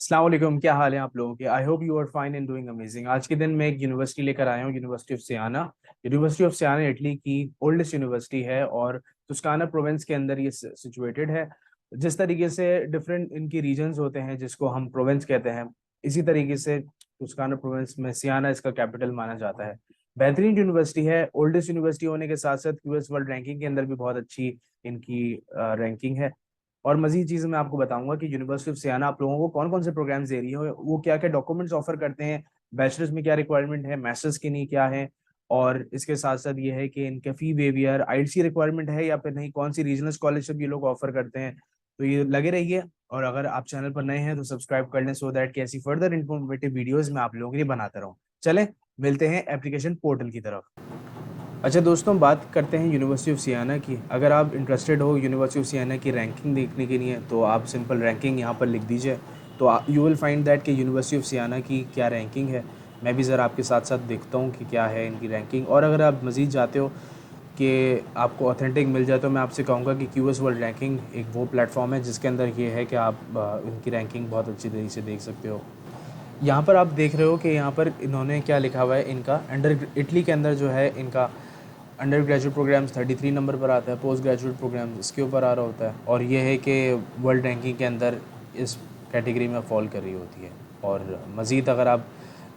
अस्सलाम वालेकुम, क्या हाल है आप लोगों के। I hope you are fine and doing amazing. आज के दिन मैं एक यूनिवर्सिटी लेकर आया हूँ, university of Siena. University of Siena Italy की ओल्डेस्ट यूनिवर्सिटी है और टुस्काना प्रोविंस के अंदर ये सिचुएटेड है। जिस तरीके से डिफरेंट इनकी रीजन्स होते हैं जिसको हम प्रोविंस कहते हैं, इसी तरीके से टुस्काना प्रोविंस में सियाना इसका कैपिटल माना जाता है। बेहतरीन यूनिवर्सिटी है, ओल्डेस्ट यूनिवर्सिटी होने के साथ साथ यूएस वर्ल्ड रैंकिंग के अंदर भी बहुत अच्छी इनकी रैंकिंग है। और मजीद चीज़ मैं आपको बताऊंगा कि यूनिवर्सिटी ऑफ सियाना आप लोगों को कौन कौन से प्रोग्राम्स दे रही है, वो क्या क्या डॉक्यूमेंट्स ऑफर करते हैं, बैचलर्स में क्या रिक्वायरमेंट है, मास्टर्स के लिए क्या है। और इसके साथ साथ ये है कि इनका फी वेवियर आईएलटीएस रिक्वायरमेंट है या फिर नहीं, कौन सी रीजनल स्कॉलरशिप ये लोग ऑफर करते हैं। तो ये लगे रहिए, और अगर आप चैनल पर नए हैं तो सब्सक्राइब कर लें सो दैट कि ऐसी फर्दर इन्फॉर्मेटिव वीडियोस मैं आप लोगों के लिए बनाता रहूँ। चलें, मिलते हैं एप्लीकेशन पोर्टल की तरफ। अच्छा दोस्तों, बात करते हैं यूनिवर्सिटी ऑफ सियाना की। अगर आप इंटरेस्टेड हो यूनिवर्सिटी ऑफ सियाना की रैंकिंग देखने के लिए तो आप सिंपल रैंकिंग यहाँ पर लिख दीजिए, तो यू विल फाइंड दैट कि यूनिवर्सिटी ऑफ सियाना की क्या रैंकिंग है। मैं भी ज़रा आपके साथ साथ देखता हूँ कि क्या है इनकी रैंकिंग। और अगर आप मज़ीद चाहते हो कि आपको ऑथेंटिक मिल जाए तो मैं आपसे कहूँगा कि क्यूएस वर्ल्ड रैंकिंग एक वो प्लेटफॉर्म है जिसके अंदर ये है कि आप इनकी रैंकिंग बहुत अच्छी तरीके से देख सकते हो। यहाँ पर आप देख रहे हो कि यहाँ पर इन्होंने क्या लिखा हुआ है, इनका अंडर इटली के अंदर जो है इनका अंडर ग्रेजुएट प्रोग्राम्स 33 नंबर पर आता है, पोस्ट ग्रेजुएट प्रोग्राम्स इसके ऊपर आ रहा होता है। और ये है कि वर्ल्ड रैंकिंग के अंदर इस कैटेगरी में फॉल कर रही होती है। और मज़ीद अगर आप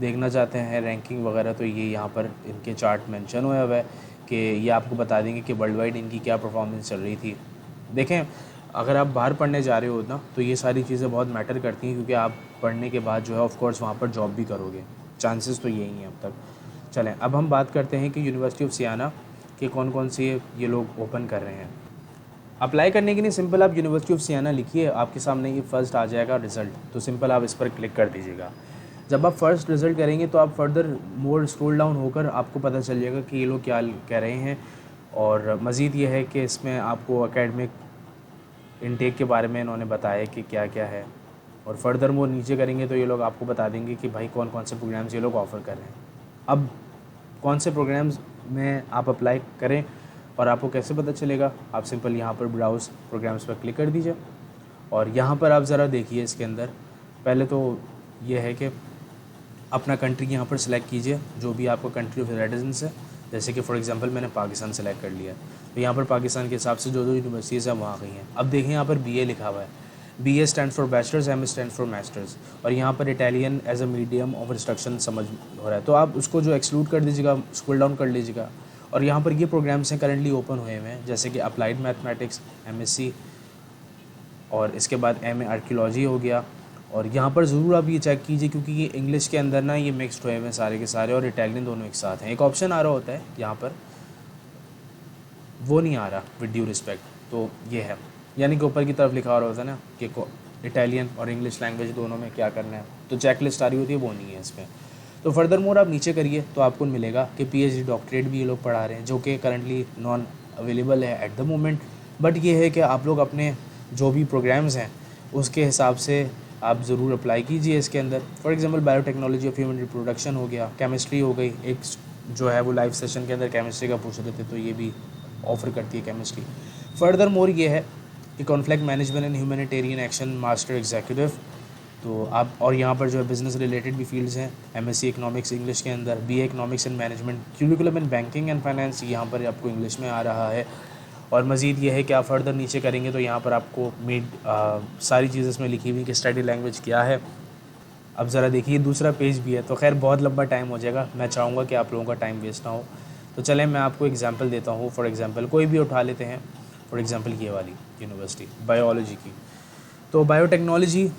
देखना चाहते हैं रैंकिंग वगैरह तो ये यहाँ पर इनके चार्ट मेंशन हुआ है कि ये आपको बता देंगे कि वर्ल्ड वाइड इनकी क्या परफॉर्मेंस चल रही थी। देखें, अगर आप बाहर पढ़ने जा रहे हो ना तो ये सारी चीज़ें बहुत मैटर करती हैं, क्योंकि आप पढ़ने के बाद जो है ऑफ कोर्स वहाँ पर जॉब भी करोगे, चांसेस तो यही हैं अब तक। चलें, अब हम बात करते हैं कि यूनिवर्सिटी ऑफ सियाना के कौन कौन से ये लोग ओपन कर रहे हैं। अप्लाई करने के लिए सिंपल आप यूनिवर्सिटी ऑफ सियाना लिखिए, आपके सामने ये फर्स्ट आ जाएगा रिज़ल्ट, तो सिंपल आप इस पर क्लिक कर दीजिएगा। जब आप फर्स्ट रिज़ल्ट करेंगे तो आप फर्दर मोर स्क्रॉल डाउन होकर आपको पता चल जाएगा कि ये लोग क्या कह रहे हैं। और मज़ीद ये है कि इसमें आपको एकेडमिक इनटेक के बारे में इन्होंने बताया कि क्या क्या है। और फर्दर मोर नीचे करेंगे तो ये लोग आपको बता देंगे कि भाई कौन कौन से प्रोग्राम्स ये लोग ऑफ़र कर रहे हैं। अब कौन से प्रोग्राम्स में आप अप्लाई करें और आपको कैसे पता चलेगा, आप सिंपल यहाँ पर ब्राउज़ प्रोग्राम्स पर क्लिक कर दीजिए। और यहाँ पर आप ज़रा देखिए, इसके अंदर पहले तो ये है कि अपना कंट्री यहाँ पर सिलेक्ट कीजिए, जो भी आपका कंट्री ऑफ रेजिडेंस है। जैसे कि फॉर एग्जांपल मैंने पाकिस्तान सेलेक्ट कर लिया, तो यहाँ पर पाकिस्तान के हिसाब से जो जो यूनिवर्सिटीज़ हैं वहाँ गई हैं। अब देखें यहाँ पर बीए लिखा हुआ है, BA stand for bachelors, M stand for masters. और यहाँ पर Italian as a medium of instruction समझ हो रहा है, तो आप उसको जो एक्सक्लूड कर दीजिएगा, स्क्रॉल डाउन कर लीजिएगा। और यहाँ पर ये प्रोग्राम्स हैं करंटली ओपन हुए हुए हैं, जैसे कि अप्लाइड मैथमेटिक्स एमएससी, और इसके बाद एमए आर्कियोलॉजी हो गया। और यहाँ पर ज़रूर आप ये चेक कीजिए, क्योंकि ये इंग्लिश के अंदर ना ये मिक्सड हुए हैं सारे के सारे, और इटालियन दोनों एक साथ हैं। एक ऑप्शन आ रहा होता है यहाँ पर, वो नहीं आ रहा विद ड्यू रिस्पेक्ट, तो ये है, यानी कि ऊपर की तरफ लिखा रहा होता है ना कि इटालियन और इंग्लिश लैंग्वेज दोनों में क्या करना है, तो चेक लिस्ट आ रही होती है, वो नहीं है इसमें। तो फर्दर मोर आप नीचे करिए तो आपको मिलेगा कि पीएचडी डॉक्टरेट भी ये लोग पढ़ा रहे हैं, जो कि करंटली नॉन अवेलेबल है एट द मोमेंट। बट ये है कि आप लोग अपने जो भी प्रोग्राम्स हैं उसके हिसाब से आप ज़रूर अप्लाई कीजिए इसके अंदर। For example biotechnology of human reproduction हो गया, केमिस्ट्री हो गई, एक जो है वो लाइव सेशन के अंदर केमिस्ट्री का पूछ रहे थे, तो ये भी ऑफर करती है केमिस्ट्री। फर्दर मोर ये है कि conflict management and humanitarian action master executive, तो आप, और यहाँ पर जो है बिज़नेस रिलेटेड भी फील्ड्स हैं, एमएससी इकोनॉमिक्स इंग्लिश के अंदर, BA economics and management, curriculum in banking and finance यहाँ पर आपको इंग्लिश में आ रहा है। और मज़ीद ये है कि आप फर्दर नीचे करेंगे तो यहाँ पर आपको सारी चीज़ें इसमें लिखी हुई कि स्टडी लैंग्वेज क्या है। अब ज़रा देखिए दूसरा पेज भी है, तो खैर बहुत लंबा टाइम हो जाएगा, मैं चाहूँगा कि आप लोगों का टाइम वेस्ट ना हो। तो चलें मैं आपको एग्जांपल देता हूँ। फॉर एग्जांपल कोई भी उठा लेते हैं, फॉर एग्जांपल ये वाली यूनिवर्सिटी बायोलॉजी की। तो बायोटेक्नोलॉजी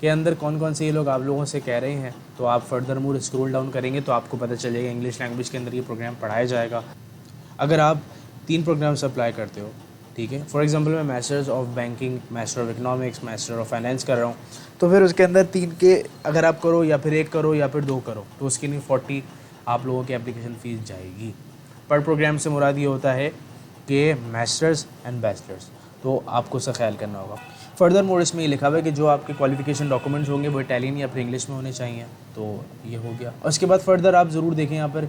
के अंदर कौन कौन से ये लोग आप लोगों से कह रहे हैं, तो आप फर्दर मोर स्क्रॉल डाउन करेंगे तो आपको पता चलेगा इंग्लिश लैंग्वेज के अंदर ये प्रोग्राम पढ़ाया जाएगा। अगर आप 3 प्रोग्राम्स अप्लाई करते हो, ठीक है, फॉर एग्जांपल मैं masters of banking, master of economics, master of finance कर रहा हूँ, तो फिर उसके अंदर 3 के अगर आप करो या फिर 1 करो या फिर 2 करो तो उसके लिए 40 आप लोगों की एप्लीकेशन फ़ीस जाएगी। पर प्रोग्राम से मुराद ये होता है कि मास्टर्स एंड बैचलर्स, तो आपको उसका ख्याल करना होगा। फर्दर मोर इसमें ये लिखा हुआ है कि जो आपके क्वालिफिकेशन डॉक्यूमेंट्स होंगे वो इटालियन या फिर इंग्लिश में होने चाहिए, तो ये हो गया। और उसके बाद फर्दर आप ज़रूर देखें, यहाँ पर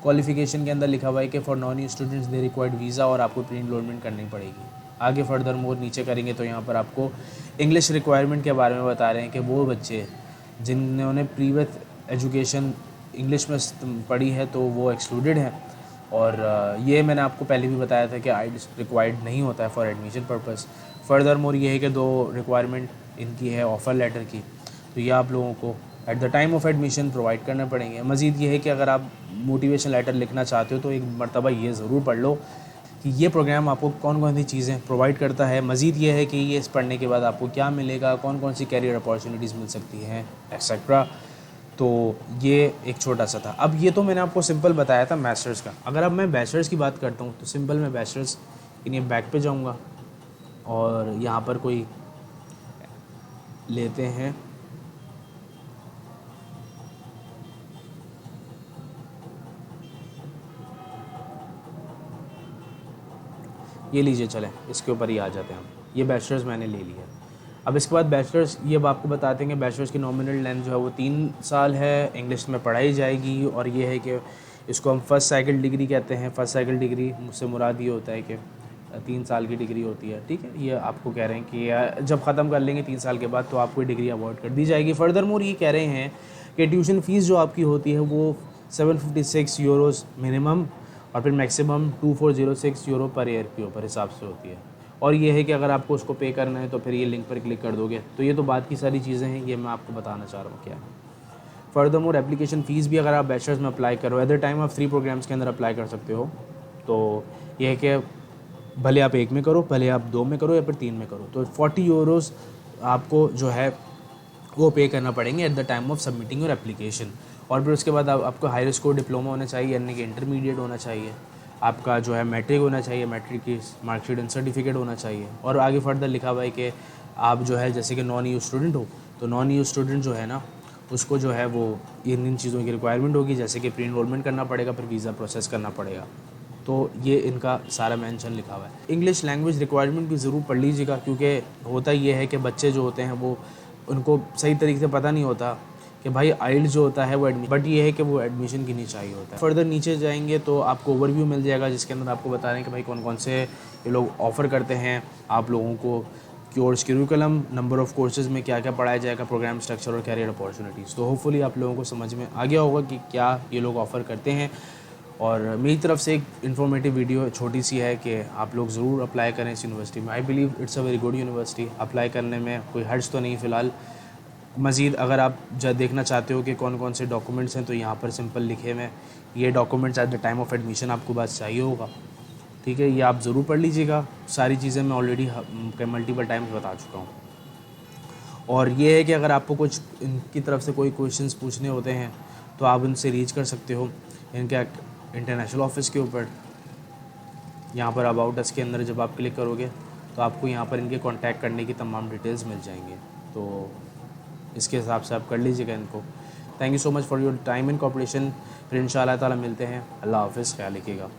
क्वालिफिकेशन के अंदर लिखा हुआ है कि for non students they required visa, और आपको प्री एनरोलमेंट करनी पड़ेगी। आगे फर्दर मोर नीचे करेंगे तो यहाँ पर आपको इंग्लिश रिक्वायरमेंट के बारे में बता रहे हैं कि वो बच्चे जिन्होंने प्रीवियस एजुकेशन इंग्लिश में पढ़ी है तो वो एक्सक्लूडेड हैं। और ये मैंने आपको पहले भी बताया था कि आइल्स रिक्वायर्ड नहीं होता है for admission purpose. Further more ये है कि 2 रिक्वायरमेंट इनकी है ऑफ़र लेटर की, तो ये आप लोगों को at the time of admission provide करने पड़ेंगे। मज़ीद ये है कि अगर आप मोटिवेशन लेटर लिखना चाहते हो तो एक मरतबा ये ज़रूर पढ़ लो कि ये प्रोग्राम आपको कौन कौन सी चीज़ें प्रोवाइड करता है। मज़ीद ये है कि ये इस पढ़ने के बाद आपको क्या मिलेगा, कौन कौन सी कैरियर अपॉर्चुनिटीज़ मिल सकती हैं एक्सेट्रा। तो ये एक छोटा सा था। अब ये तो मैंने आपको सिंपल बताया था मास्टर्स का। अगर अब मैं बैचलर्स की बात करता हूँ तो सिंपल मैं बैचलर्स के लिए बैक पे जाऊँगा और यहाँ पर कोई लेते हैं ये लीजिए, चलें इसके ऊपर ही आ जाते हैं हम। ये बैचलर्स मैंने ले लिया। अब इसके बाद बैचलर्स ये अब आपको बताते हैं कि बैचलर्स की नॉमिनल लेंथ जो है वो 3 साल है, इंग्लिश में पढ़ाई जाएगी। और ये है कि इसको हम फर्स्ट साइकिल डिग्री कहते हैं। फर्स्ट साइकिल डिग्री मुझसे मुराद ये होता है कि 3 साल की डिग्री होती है, ठीक है। ये आपको कह रहे हैं कि जब ख़त्म कर लेंगे 3 साल के बाद तो आपको डिग्री अवॉर्ड कर दी जाएगी। फर्दर मोर ये कह रहे हैं कि ट्यूशन फ़ीस जो आपकी होती है वो 756 यूरोज़ मिनिमम और फिर मैक्सिमम 2406 यूरो पर ईयर के ऊपर हिसाब से होती है। और ये है कि अगर आपको उसको पे करना है तो फिर ये लिंक पर क्लिक कर दोगे। तो ये तो बात की सारी चीज़ें हैं, ये मैं आपको बताना चाह रहा हूँ क्या है। फर्दर मोर एप्लीकेशन फ़ीस भी अगर आप बैचलर्स में अप्लाई करो एट द टाइम आप 3 प्रोग्राम्स के अंदर अप्लाई कर सकते हो। तो ये है कि भले आप 1 में करो, भले आप 2 में करो या फिर 3 में करो, तो 40 यूरोज़ आपको जो है वो पे करना पड़ेंगे at the time of submitting your application. और फिर उसके बाद आपको हायर स्कोर डिप्लोमा होना चाहिए, यानी कि इंटरमीडिएट होना चाहिए, आपका जो है मैट्रिक होना चाहिए, मैट्रिक की मार्कशीट एंड सर्टिफिकेट होना चाहिए। और आगे फर्दर लिखा हुआ है कि आप जो है जैसे कि नॉन यू स्टूडेंट हो तो नॉन यू स्टूडेंट जो है ना उसको जो है वो इन चीज़ों की रिक्वायरमेंट होगी, जैसे कि प्री इनरोलमेंट करना पड़ेगा, फिर वीज़ा प्रोसेस करना पड़ेगा। तो ये इनका सारा मेंशन लिखा हुआ है। इंग्लिश लैंग्वेज रिक्वायरमेंट भी ज़रूर पढ़ लीजिएगा, क्योंकि होता ये है कि बच्चे जो होते हैं वो उनको सही तरीके से पता नहीं होता कि भाई आइल्स जो होता है वो बट ये है कि वो एडमिशन के लिए चाहिए होता है। फर्दर नीचे जाएंगे तो आपको ओवरव्यू मिल जाएगा जिसके अंदर आपको बता रहे हैं कि भाई कौन कौन से ये लोग ऑफ़र करते हैं आप लोगों को, course curriculum, number of courses में क्या क्या पढ़ाया जाएगा, प्रोग्राम स्ट्रक्चर और कैरियर अपॉर्चुनिटीज़। तो होपफुली आप लोगों को समझ में आ गया होगा कि क्या ये लोग ऑफ़र करते हैं। और मेरी तरफ से एक इन्फॉर्मेटिव वीडियो छोटी सी है कि आप लोग ज़रूर अप्लाई करें इस यूनिवर्सिटी में। I believe it's a very good university. Apply करने में कोई हर्ज तो नहीं फ़िलहाल। मज़ीद अगर आप देखना चाहते हो कि कौन कौन से डॉक्यूमेंट्स हैं तो यहाँ पर सिंपल लिखे हुए ये documents at the time of admission आपको बस चाहिए होगा, ठीक है। ये आप ज़रूर पढ़ लीजिएगा। सारी चीज़ें मैं ऑलरेडी मल्टीपल टाइम्स बता चुका हूँ। और ये है कि अगर आपको कुछ इनकी तरफ से कोई क्वेश्चंस पूछने होते हैं तो आप उनसे रीच कर सकते हो इनके इंटरनेशनल ऑफिस के ऊपर। यहाँ पर अबाउट अस के अंदर जब आप क्लिक करोगे तो आपको यहाँ पर इनके कांटेक्ट करने की तमाम डिटेल्स मिल जाएंगे। तो इसके हिसाब से आप कर लीजिएगा इनको। Thank you so much for your time and cooperation. फिर इंशाल्लाह ताला मिलते हैं। अल्लाह हाफ़िज़, ख्याल रखिएगा।